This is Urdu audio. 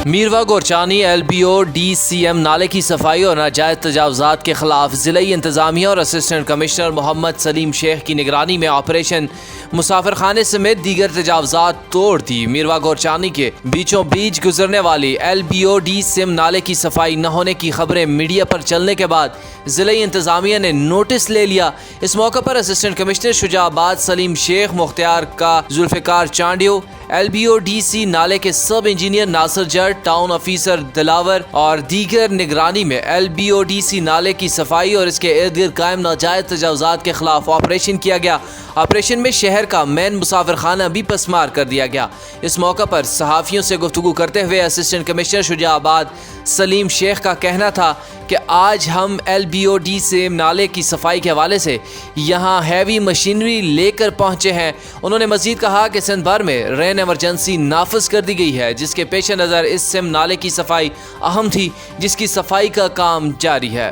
میروا گورچانی LBO-DCM نالے کی صفائی اور ناجائز تجاوزات کے خلاف ضلعی انتظامیہ اور اسسٹنٹ کمشنر محمد سلیم شیخ کی نگرانی میں آپریشن مسافر خانے سمیت دیگر تجاوزات توڑ دی۔ میروا گورچانی کے بیچوں بیچ گزرنے والی LBO-DCM نالے کی صفائی نہ ہونے کی خبریں میڈیا پر چلنے کے بعد ضلعی انتظامیہ نے نوٹس لے لیا۔ اس موقع پر اسسٹنٹ کمشنر شجاع آباد سلیم شیخ، مختار کا ذوالفقار چانڈیو، LBO-DC نالے کے سب انجینئر ناصر جٹ، ٹاؤن آفیسر دلاور اور دیگر نگرانی میں LBO-DC نالے کی صفائی اور اس کے ارد گرد قائم ناجائز تجاوزات کے خلاف آپریشن کیا گیا۔ آپریشن میں شہر کا مین مسافر خانہ بھی پسمار کر دیا گیا۔ اس موقع پر صحافیوں سے گفتگو کرتے ہوئے اسسٹنٹ کمشنر شجاع آباد سلیم شیخ کا کہنا تھا کہ آج ہم LBO-DC نالے کی صفائی کے حوالے سے یہاں ہیوی مشینری لے کر پہنچے ہیں۔ انہوں نے مزید کہا کہ سندھ بھر میں رین ایمرجنسی نافذ کر دی گئی ہے، جس کے پیش نظر اس سم نالے کی صفائی اہم تھی، جس کی صفائی کا کام جاری ہے۔